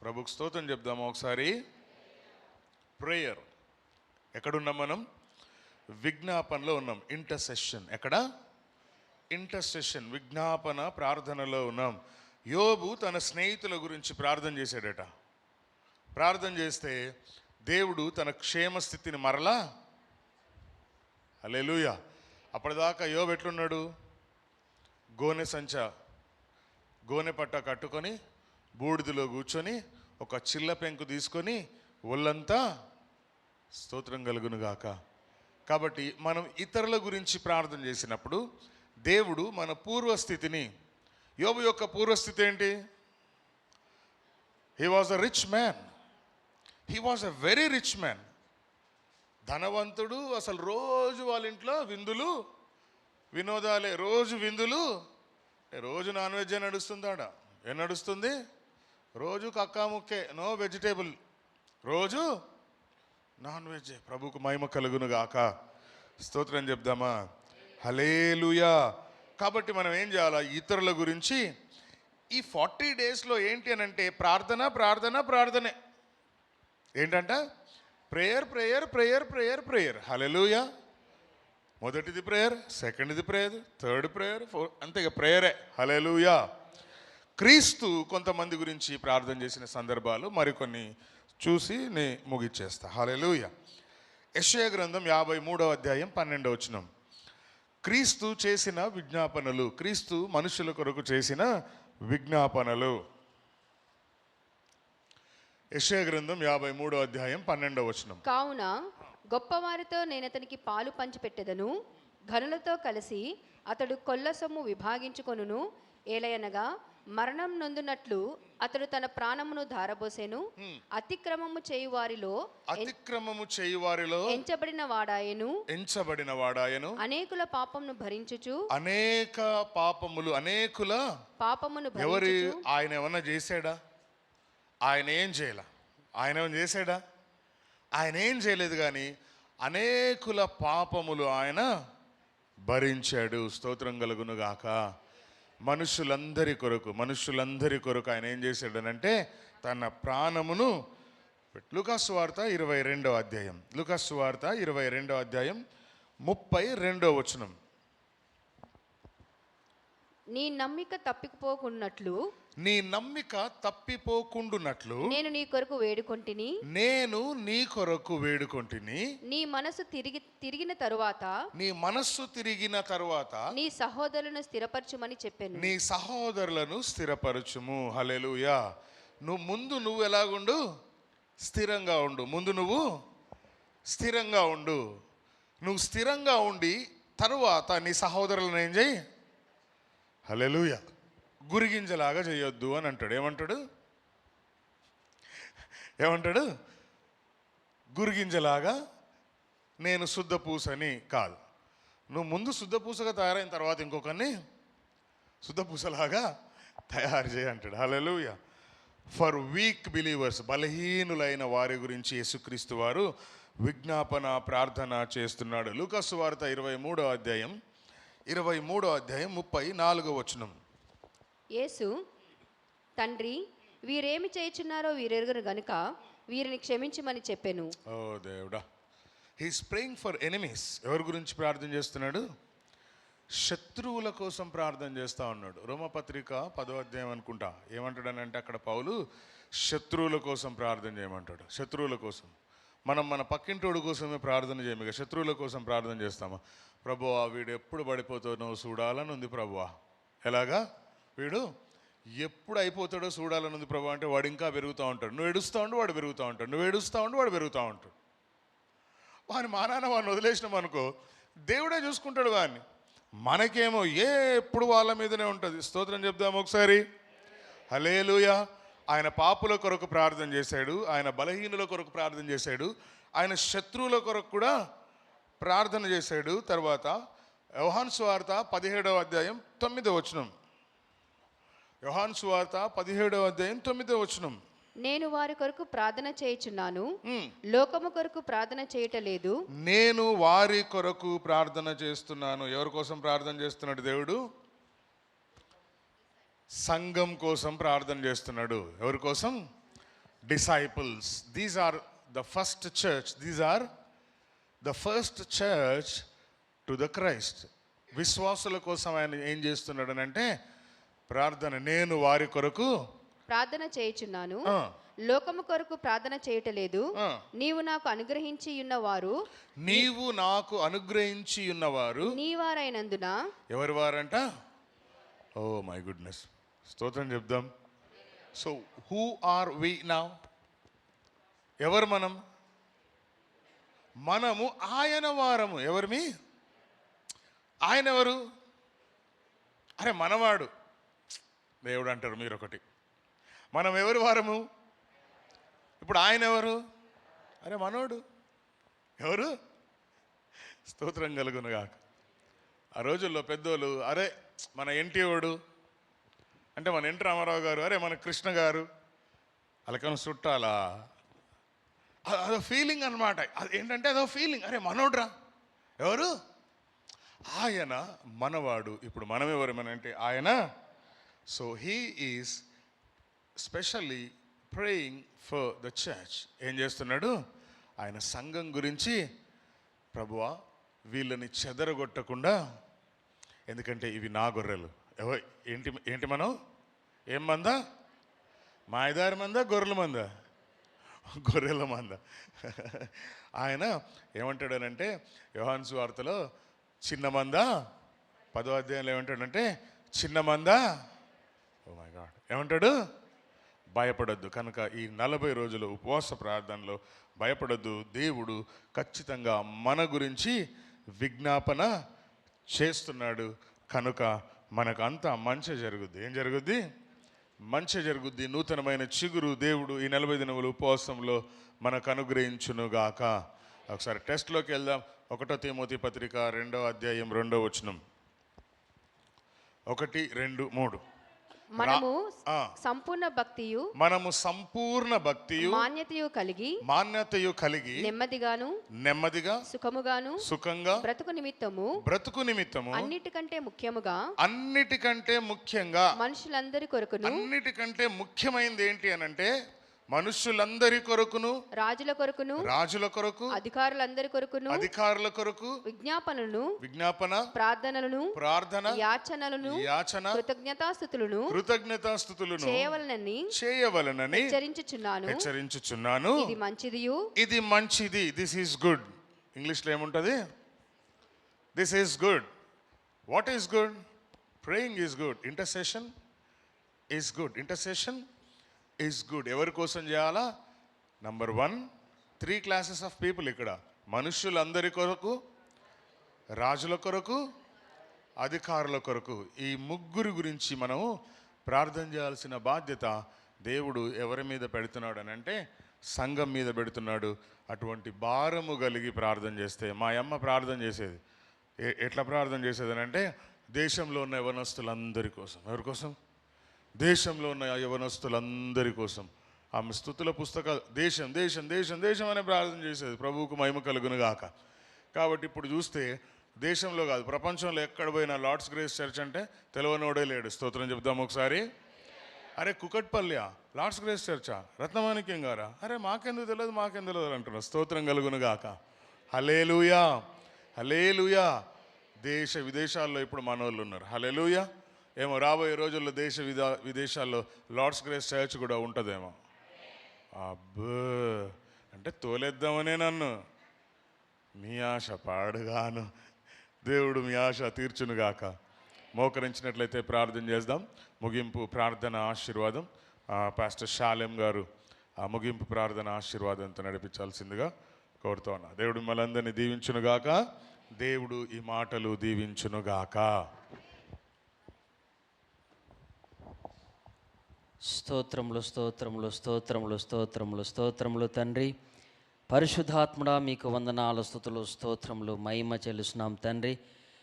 ప్రభుకు స్తోత్రం చెప్దామా ఒకసారి? ప్రేయర్. ఎక్కడున్నాం మనం? విజ్ఞాపనలో ఉన్నాం. ఇంటర్సెషన్. ఎక్కడ? ఇంటర్సెషన్, విజ్ఞాపన ప్రార్థనలో ఉన్నాం. యోబు తన స్నేహితుల గురించి ప్రార్థన చేశాడట. ప్రార్థన చేస్తే దేవుడు తన క్షేమస్థితిని మరలా. హల్లెలూయా. అప్పటిదాకా యోబు ఎట్లున్నాడు? గోనె పట్ట కట్టుకొని బూడిదలో కూర్చొని ఒక చిల్ల పెంకు తీసుకొని ఒళ్ళంతా స్తోత్రం కలుగును గాక. కాబట్టి మనం ఇతరుల గురించి ప్రార్థన చేసినప్పుడు దేవుడు మన పూర్వస్థితిని, యోబు యొక్క పూర్వస్థితి ఏంటి? He was a rich man. He was a very rich man. ధనవంతుడు. అసలు రోజు వాళ్ళ ఇంట్లో విందులు వినోదాలే, రోజు విందులు. రోజు నాన్ వెజ్ నడుస్తుందాడ. ఏం నడుస్తుంది? రోజు కక్కాముక్కే, నో వెజిటేబుల్, రోజు నాన్ వెజ్. ప్రభుకు మహిమ కలుగును గాక. స్తోత్రం చెప్దామా? హల్లెలూయా. కాబట్టి మనం ఏం చేయాలా? ఇతరుల గురించి ఈ 40 డేస్లో ఏంటి అని అంటే ప్రార్థనే. ఏంటంట? ప్రేయర్. హల్లెలూయా. మొదటిది ప్రేయర్, సెకండ్ది ప్రేయర్, థర్డ్ ప్రేయర్, అంతే ప్రేయరే. హల్లెలూయా. క్రీస్తు కొంతమంది గురించి ప్రార్థన చేసిన సందర్భాలు మరికొన్ని చూసి నేను ముగిచ్చేస్తా. హల్లెలూయా. యెషయా గ్రంథం 53వ అధ్యాయం 12వ వచనం. క్రీస్తు చేసిన విజ్ఞాపనలు. క్రీస్తు మనుషుల కొరకు చేసిన విజ్ఞాపనలు. యెషయా గ్రంథం 53వ అధ్యాయం 12వ వచనం. కావున గొప్పవారితో నేను అతనికి పాలు పంచిపెట్టెదను, ఘనులతో కలిసి అతడు కొల్ల సొమ్ము విభాగించుకొనును. ఏలయనగా మరణం నొందునట్లు అతడు తన ప్రాణమును ధారబోసెను. అతిక్రమము చేయువారిలో ఎంచబడిన వాడాయను. అనేకుల పాపమును భరించుచు. అనేకుల పాపమును భరించుచు. ఆయన ఏమన్నా చేశాడా? ఆయన ఏం చేయాల? ఆయన ఏమన్నా చేశాడా? ఆయన ఏం చేయలేదు. కానీ అనేకుల పాపములు ఆయన భరించాడు. స్తోత్రం కలుగును గాక. మనుషులందరి కొరకు ఆయన ఏం చేశాడనంటే తన ప్రాణమును. లూకాసు వార్త 22వ అధ్యాయం, 32వ వచనం. నీ నమ్మిక తప్పిపోకుండునట్లు నేను నీ కొరకు వేడుకొంటిని. నీ మనసు తిరిగిన తరువాత నీ సహోదరులను స్థిరపరచుమని చెప్పాను. నీ సహోదరులను స్థిరపరచుము. హల్లెలూయా. నువ్వు ఎలాగుండు? స్థిరంగా ఉండు. నువ్వు స్థిరంగా ఉండు. నువ్వు స్థిరంగా ఉండి తరువాత నీ సహోదరులను ఏం చేయి? హల్లెలూయా. గురిగింజలాగా చేయొద్దు అని అంటాడు. ఏమంటాడు? గురిగింజలాగా నేను శుద్ధ పూసని కాదు. నువ్వు ముందు శుద్ధ పూసగా తయారైన తర్వాత ఇంకొకరిని శుద్ధ పూసలాగా తయారు చేయి అంటాడు. హల్లెలూయా. ఫర్ వీక్ బిలీవర్స్, బలహీనులైన వారి గురించి యేసుక్రీస్తు వారు విజ్ఞాపన ప్రార్థన చేస్తున్నాడు. లూకా సువార్త 23వ అధ్యాయం 34వ వచనం. యేసు, తండ్రి, వీరేమి చేయుచున్నారో వీరెరుగరు గనుక వీరిని క్షమించమని చెప్పెను. ఓ దేవుడా, హీస్ ప్రేయింగ్ ఫర్ ఎనిమీస్. ఎవరి గురించి ప్రార్థన చేస్తున్నాడు? శత్రువుల కోసం ప్రార్థన చేస్తూ ఉన్నాడు. రోమపత్రిక 10వ అధ్యాయం అనుకుంటా ఏమంటాడనంటే అక్కడ పౌలు శత్రువుల కోసం ప్రార్థన చేయమంటాడు. శత్రువుల కోసం. మనం మన పక్కింటోడు కోసమే ప్రార్థన చేయము, ఇక శత్రువుల కోసం ప్రార్థన చేస్తామా? ప్రభువా, వీడు ఎప్పుడు పడిపోతాడో చూడాలని ఉంది ప్రభువా. ఎలాగా? వీడు ఎప్పుడు అయిపోతాడో చూడాలని ఉంది ప్రభు అంటే వాడు ఇంకా పెరుగుతూ ఉంటాడు. నువ్వు ఏడుస్తూ ఉండు, వాడు పెరుగుతూ ఉంటాడు. నువ్వు ఏడుస్తూ ఉండు, వాడు పెరుగుతూ ఉంటాడు. వాని మానాన వాడిని వదిలేసినాం అనుకో, దేవుడే చూసుకుంటాడు వాడిని. మనకేమో ఎప్పుడు వాళ్ళ మీదనే ఉంటుంది. స్తోత్రం చెప్దాం ఒకసారి. హల్లెలూయా. ఆయన పాపుల కొరకు ప్రార్థన చేశాడు, ఆయన బలహీనుల కొరకు ప్రార్థన చేశాడు, ఆయన శత్రువుల కొరకు కూడా ప్రార్థన చేశాడు. తర్వాత యోహాను సువార్త 17వ అధ్యాయం 9వ వచనం. యోహాను సువార్త 17వ అధ్యాయం 9వ వచనం. నేను వారి కొరకు ప్రార్థన చేయుచున్నాను, లోకము కొరకు ప్రార్థన చేయటలేదు. నేను వారి కొరకు ప్రార్థన చేస్తున్నాను. ఎవరి కోసం ప్రార్థన చేస్తున్నాడు దేవుడు? సంఘం కోసం ప్రార్థన చేస్తున్నాడు. ఎవరి కోసం? Disciples. These are the first church. These are the first church to the Christ. విశ్వాసుల కోసం ఆయన ఏం చేస్తున్నాడు అంటే ప్రార్థన. నేను వారి కొరకు ప్రార్థన చేయుచున్నాను, లోకము కొరకు ప్రార్థన చేయటలేదు. నీవు నాకు అనుగ్రహించి ఉన్నవారు, నీవు నాకు అనుగ్రహించి ఉన్నవారు నీ వారైనందున. ఎవరి వారంట? ఓ మై గుడ్నెస్, స్తోత్రం చెప్దాం. So who are we now? ఎవరు మనం? మనము ఆయన వారము. ఎవరిమి? ఆయన ఎవరు? అరే మనవాడు. దేవుడు అంటారు మీరు ఒకటి. మనం ఎవరి వారము? ఇప్పుడు ఆయన ఎవరు? అరే మనోడు. ఎవరు? స్తోత్రం కలుగునుగాక. ఆ రోజుల్లో పెద్దోళ్ళు అరే మన ఎన్టీఓడు అంటే మన ఎన్టీ రామారావు గారు, అరే మన కృష్ణ గారు, అలకను చుట్టాలా, అదో ఫీలింగ్ అనమాట. అది ఏంటంటే అదో ఫీలింగ్. అరే మనోడ్రా. ఎవరు? ఆయన మనవాడు. ఇప్పుడు మనం ఎవరు అంటే ఆయన. So he is specially praying for the church. ఏం చేస్తున్నాడు? ఆయన సంఘం గురించి, ప్రభువా వీళ్ళని చెదరగొట్టకుండా, ఎందుకంటే ఇవి నా గొర్రెలు. ఏంటి మనం? ఏం మందా? మాయదారి మందా? గొర్రెల మందా? గొర్రెల మంద. ఆయన ఏమంటాడనంటే యోహాను సువార్తలో చిన్న మంద 10వ అధ్యాయంలో ఏమంటాడంటే చిన్న మంద. ఓ మై గాడ్, ఏమంటాడు? భయపడొద్దు. కనుక ఈ 40 రోజుల ఉపవాస ప్రార్థనలో భయపడొద్దు. దేవుడు ఖచ్చితంగా మన గురించి విజ్ఞాపన చేస్తున్నాడు. కనుక మనకు అంతా మంచి జరుగుద్ది. ఏం జరుగుద్ది? మంచి జరుగుద్ది. నూతనమైన చిగురు దేవుడు ఈ 40 దినముల ఉపవాసంలో మనకు అనుగ్రహించునుగాక. ఒకసారి టెస్ట్లోకి వెళ్దాం. 1 తిమోతి పత్రిక 2వ అధ్యాయం 2వ వచనం. 1, 2, 3. మనము సంపూర్ణ భక్తియు, మనము సంపూర్ణ భక్తియు, మాన్యతయు కలిగి నెమ్మదిగా సుఖంగా బ్రతుకు నిమిత్తము అన్నిటికంటే ముఖ్యంగా మనుషులందరి కొరకును, అన్నిటికంటే ముఖ్యమైనది ఏంటి అనంటే మనుషులందరి కొరకును, రాజుల కొరకు, అధికారుల కొరకు విజ్ఞాపన ప్రార్థన యాచన కృతజ్ఞతాస్తుతులను చేయవలనని హెచ్చరించుచున్నాను. ఇది మంచిది. This is good. ఇంగ్లీష్లో ఏముంటుంది? This is good. What is good? Praying is good. Intercession is good. Intercession is good. ఎవరి కోసం చేయాలా? నంబర్ 1, 3 క్లాసెస్ ఆఫ్ పీపుల్ ఇక్కడ. మనుష్యులందరి కొరకు, రాజుల కొరకు, అధికారుల కొరకు. ఈ ముగ్గురు గురించి మనము ప్రార్థన చేయాల్సిన బాధ్యత దేవుడు ఎవరి మీద పెడుతున్నాడు అని అంటే సంఘం మీద పెడుతున్నాడు. అటువంటి భారము కలిగి ప్రార్థన చేస్తే, మా అమ్మ ప్రార్థన చేసేది ఎట్లా ప్రార్థన చేసేది అని అంటే దేశంలో ఉన్న యవనస్తులందరి కోసం. ఎవరి కోసం? దేశంలో ఉన్న యవనస్తులందరి కోసం. ఆమె స్తుతుల పుస్తకాలు దేశం దేశం దేశం దేశం అనే ప్రార్థన చేసేది. ప్రభువుకు మహిమ కలుగును గాక. కాబట్టి ఇప్పుడు చూస్తే దేశంలో కాదు, ప్రపంచంలో ఎక్కడ పోయినా లార్డ్స్ గ్రేస్ చర్చ్ అంటే తెలవనోడే లేడు. స్తోత్రం చెప్దాం ఒకసారి. అరే కుకట్పల్లియా, లార్డ్స్ గ్రేస్ చర్చా, రత్నమాణిక్యం గారా, అరే మాకెందుకు తెలియదు అంటున్నారు. స్తోత్రం కలుగును గాక. హల్లెలూయా, హల్లెలూయా. దేశ విదేశాల్లో ఇప్పుడు మనోళ్ళు ఉన్నారు. హల్లెలూయా. ఏమో రాబోయే రోజుల్లో విదేశాల్లో లార్డ్స్ గ్రేస్ చర్చ్ కూడా ఉంటుందేమో. అబ్బో అంటే తోలేద్దామనే నన్ను. మీ ఆశ పాడుగాను. దేవుడు మీ ఆశ తీర్చునుగాక. మోకరించినట్లయితే ప్రార్థన చేద్దాం. ముగింపు ప్రార్థన ఆశీర్వాదం పాస్టర్ షాలెం గారు ఆ ముగింపు ప్రార్థన ఆశీర్వాదంతో నడిపించాల్సిందిగా కోరుతా ఉన్నా. దేవుడు మిమ్మల్ని అందరినీ దీవించునుగాక. దేవుడు ఈ మాటలు దీవించునుగాక. స్తోత్రములు స్తోత్రములు స్తోత్రములు స్తోత్రములు స్తోత్రములు తండ్రి. పరిశుద్ధాత్ముడా మీకు వందనాలు, స్తుతులు, స్తోత్రములు, మహిమ చెల్లిస్తున్నాం తండ్రి.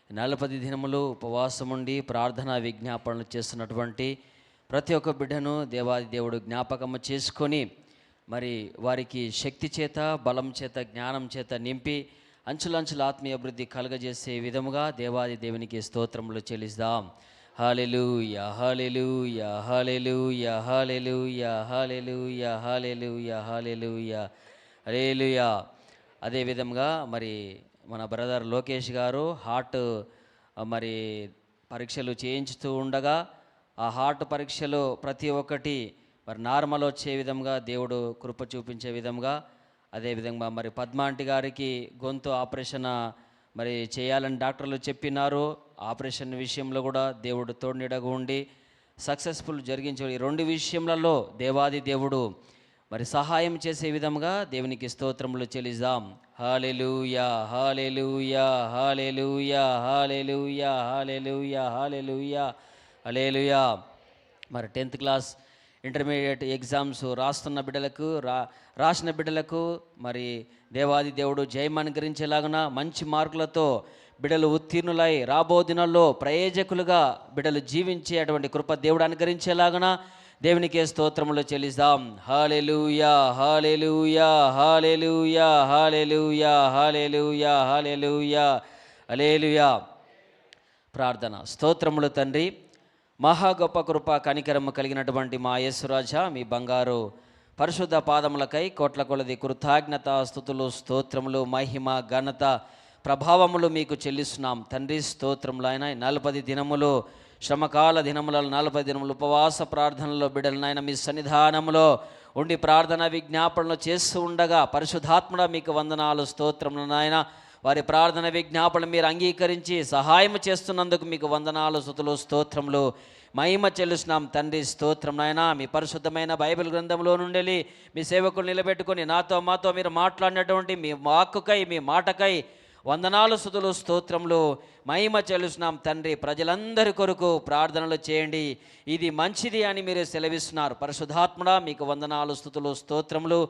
40 దినములు ఉపవాసముండి ప్రార్థనా విజ్ఞాపనలు చేస్తున్నటువంటి ప్రతి ఒక్క బిడ్డను దేవాది దేవుడు జ్ఞాపకము చేసుకొని మరి వారికి శక్తి చేత, బలం చేత, జ్ఞానం చేత నింపి అంచులంచుల ఆత్మీయ అభివృద్ధి కలుగజేసే విధముగా దేవాది దేవునికి స్తోత్రములు చెల్లిస్తాం. హల్లెలూయా, హల్లెలూయా, హల్లెలూయా, హల్లెలూయా, హల్లెలూయా, హల్లెలూయా, హల్లెలూయా, హల్లెలూయా. అదేవిధంగా మరి మన బ్రదర్ లోకేష్ గారు హార్ట్ మరి పరీక్షలు చేయించుతూ ఉండగా ఆ హార్ట్ పరీక్షలు ప్రతి ఒక్కటి మరి నార్మల్ వచ్చే విధంగా దేవుడు కృప చూపించే విధంగా, అదేవిధంగా మరి పద్మాంటి గారికి గొంతు ఆపరేషన్ మరి చేయాలని డాక్టర్లు చెప్పినారు. ఆపరేషన్ విషయంలో కూడా దేవుడు తోడునీడగా ఉండి సక్సెస్ఫుల్ జరిగించే ఈ 2 విషయములలో దేవాది దేవుడు మరి సహాయం చేసే విధంగా దేవునికి స్తోత్రములు చెల్లిద్దాం. హల్లెలూయా, హల్లెలూయా, హల్లెలూయా, హల్లెలూయా, హల్లెలూయా, హల్లెలూయా, హల్లెలూయా. మరి 10th క్లాస్ ఇంటర్మీడియట్ ఎగ్జామ్స్ రాస్తున్న బిడ్డలకు, రాసిన బిడ్డలకు మరి దేవాది దేవుడు జయం అనుగ్రహించేలాగున మంచి మార్కులతో బిడ్డలు ఉత్తీర్ణులై రాబో దినాల్లో ప్రయోజకులుగా బిడ్డలు జీవించే అటువంటి కృప దేవుడు అనుగ్రహించేలాగున దేవునికే స్తోత్రములు చెల్లిస్తాం. హల్లెలూయా, హల్లెలూయా, హల్లెలూయా, హల్లెలూయా, హల్లెలూయా, హల్లెలూయా, హల్లెలూయా. ప్రార్థన. స్తోత్రములు తండ్రి, మహా గొప్ప కృప కనికరము కలిగినటువంటి మా యేసురాజా, మీ బంగారు పరిశుద్ధ పాదములకై కోట్ల కొలది కృతజ్ఞత స్తుతులు, స్తోత్రములు, మహిమ, ఘనత, ప్రభావములు మీకు చెల్లిస్తున్నాం తండ్రి. స్తోత్రములు ఆయన 40 దినములు శ్రమకాల దినములలో 40 దినములు ఉపవాస ప్రార్థనలో బిడ్డలనైనా మీ సన్నిధానములో ఉండి ప్రార్థన విజ్ఞాపనలు చేస్తూ ఉండగా పరిశుద్ధాత్మడ మీకు వందనాలు, స్తోత్రములు నాయన. వారి ప్రార్థన విజ్ఞాపన మీరు అంగీకరించి సహాయం చేస్తున్నందుకు మీకు వందనాలు, స్తుతులు, స్తోత్రములు, మహిమ చెల్లిస్తున్నాం తండ్రి. స్తోత్రం నాయన. మీ పరిశుద్ధమైన బైబిల్ గ్రంథంలో నుండి మీ సేవకులు నిలబెట్టుకొని నాతో మాతో మీరు మాట్లాడినటువంటి మీ వాక్కుకై, మీ మాటకై వందనాలు, స్తుతులు, స్తోత్రములు, మహిమ చెల్లిస్తున్నాం తండ్రి. ప్రజలందరి కొరకు ప్రార్థనలు చేయండి, ఇది మంచిది అని మీరు సెలవిస్తున్నారు. పరిశుద్ధాత్మడా మీకు వందనాలు, స్తుతులు, స్తోత్రములు,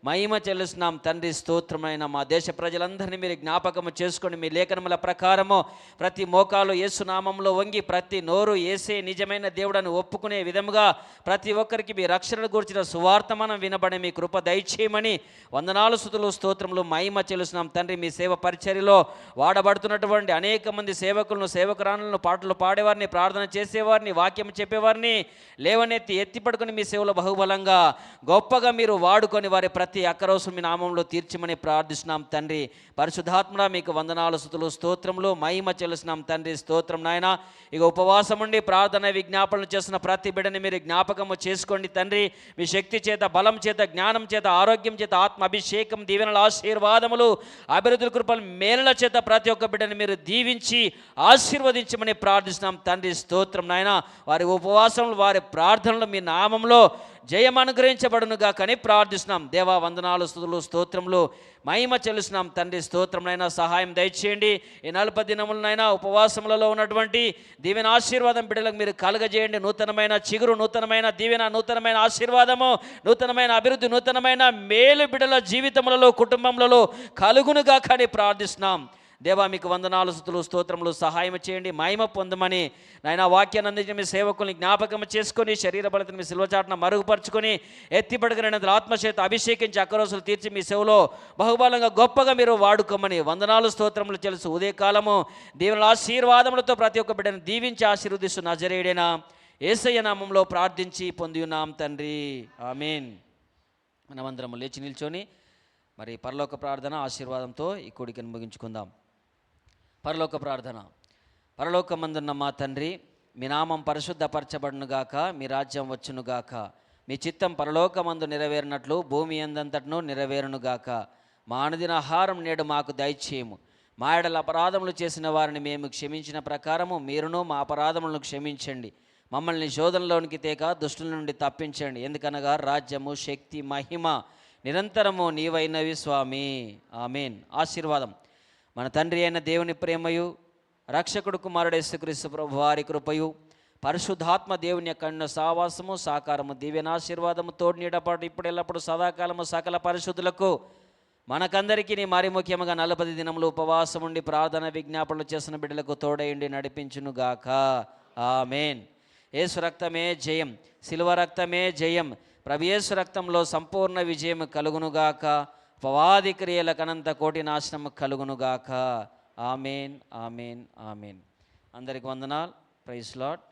మహిమ చెల్లిస్తున్నాం తండ్రి. స్తోత్రమైన మా దేశ ప్రజలందరినీ మీరు జ్ఞాపకము చేసుకొని మీ లేఖనముల ప్రకారము ప్రతి మోకాలు యేసు నామంలో వంగి ప్రతి నోరు యేసే నిజమైన దేవుడని ఒప్పుకునే విధముగా ప్రతి ఒక్కరికి మీ రక్షణను గురించిన సువార్త మనం వినబడే మీ కృప దయచేయమని వందనాలు, స్తుతులు, స్తోత్రములు, మహిమ చెల్లిస్తున్నాం తండ్రి. మీ సేవ పరిచర్యలో వాడబడుతున్నటువంటి అనేక మంది సేవకులను, సేవకురాలను, పాటలు పాడేవారిని, ప్రార్థన చేసేవారిని, వాక్యం చెప్పేవారిని లేవనెత్తి ఎత్తిపడుకొని మీ సేవలో బహుబలంగా గొప్పగా మీరు వాడుకొని వారి ప్రతి అక్కరోసం మీ నామంలో తీర్చమని ప్రార్థిస్తున్నాం తండ్రి. పరిశుద్ధాత్మడా మీకు వందనాలు, స్తుతులు, స్తోత్రములు, మహిమ చెల్లిస్తున్నాం తండ్రి. స్తోత్రం నాయన. ఇక ఉపవాసం ఉండి ప్రార్థన విజ్ఞాపనలు చేస్తున్న ప్రతి బిడ్డని మీరు జ్ఞాపకము చేసుకోండి తండ్రి. మీ శక్తి చేత, బలం చేత, జ్ఞానం చేత, ఆరోగ్యం చేత, ఆత్మ అభిషేకం, దీవెనల ఆశీర్వాదములు, అభివృద్ధుల కృపలు, మేలుల చేత ప్రతి ఒక్క బిడ్డని మీరు దీవించి ఆశీర్వదించమని ప్రార్థిస్తున్నాం తండ్రి. స్తోత్రం నాయన. వారి ఉపవాసంలో, వారి ప్రార్థనలు మీ నామంలో జయం అనుగ్రహించబడునుగా కానీ ప్రార్థిస్తున్నాం. దేవా వందనాలు, స్తుతులు, స్తోత్రములు, మహిమ చెల్లిస్తున్నాం తండ్రి. స్తోత్రములైనా సహాయం దయచేయండి. ఈ 40 దినములనైనా ఉపవాసములలో ఉన్నటువంటి దీవెన ఆశీర్వాదం బిడ్డలకు మీరు కలగజేయండి. నూతనమైన చిగురు, నూతనమైన దీవెన, నూతనమైన ఆశీర్వాదము, నూతనమైన అభివృద్ధి, నూతనమైన మేలు బిడ్డల జీవితములలో, కుటుంబములలో కలుగునుగా కానీ ప్రార్థిస్తున్నాం. దేవా మీకు వందనాలు, స్తుతులు, స్తోత్రములు, సహాయం చేయండి. మహిమ పొందమని నాయన వాక్యాన్ని అందించిన మీ సేవకుల్ని జ్ఞాపకం చేసుకొని, శరీర బలతను మీ సిల్వచాటున మరుగుపరుచుకొని, ఎత్తిపడగనందులో ఆత్మచేత అభిషేకించి అక్కరోసులు తీర్చి మీ సేవలో బహుబలంగా గొప్పగా మీరు వాడుకోమని వందనాలు, స్తోత్రములు తెలుసు. ఉదయకాలము దీవెనల ఆశీర్వాదములతో ప్రతి ఒక్క బిడ్డను దీవించి ఆశీర్వదిస్తూ నజరేయుడైన యేసయ్య నామంలో ప్రార్థించి పొంది ఉన్నాం తండ్రి, ఆమేన్. మనమందరము లేచి నిల్చొని మరి పరలోక ప్రార్థన ఆశీర్వాదంతో ఈ కూడికను ముగించుకుందాం. పరలోక ప్రార్థన. పరలోకమందున్న మా తండ్రి, మీ నామం పరిశుద్ధపరచబడునుగాక, మీ రాజ్యం వచ్చునుగాక, మీ చిత్తం పరలోకమందు నెరవేరినట్లు భూమి యందంతటను నెరవేరునుగాక. మా అనుదిన ఆహారం నేడు మాకు దయచేయము. మా ఎడల అపరాధములు చేసిన వారిని మేము క్షమించిన ప్రకారము మీరును మా అపరాధములను క్షమించండి. మమ్మల్ని శోధనలోనికి తేక దుష్టుల నుండి తప్పించండి. ఎందుకనగా రాజ్యము, శక్తి, మహిమ నిరంతరము నీవైనవి స్వామి, ఆమేన్. ఆశీర్వాదం. మన తండ్రి అయిన దేవుని ప్రేమయు, రక్షకుడు కుమారుడు యేసుక్రీస్తు ప్రభు వారి కృపయు, పరిశుద్ధాత్మ దేవుని యొక్క సావాసము, సాకారము, దీవెనాశీర్వాదము, తోడు నీడపాటు ఇప్పుడు ఎల్లప్పుడు సదాకాలము సకల పరిశుద్ధులకు మనకందరికీ మరి ముఖ్యంగా 40 దినములు ఉపవాసం ఉండి ప్రార్థన విజ్ఞాపనలు చేసిన బిడ్డలకు తోడైండి నడిపించునుగాక, ఆమేన్. యేసు రక్తమే జయం, శిలువ రక్తమే జయం. ప్రభు యేసు రక్తంలో సంపూర్ణ విజయం కలుగునుగాక. పవాది క్రియలకు అనంత కోటి నాశనం కలుగునుగాక, ఆమేన్, ఆమేన్, ఆమేన్. అందరికి వందనాలు. Praise lord.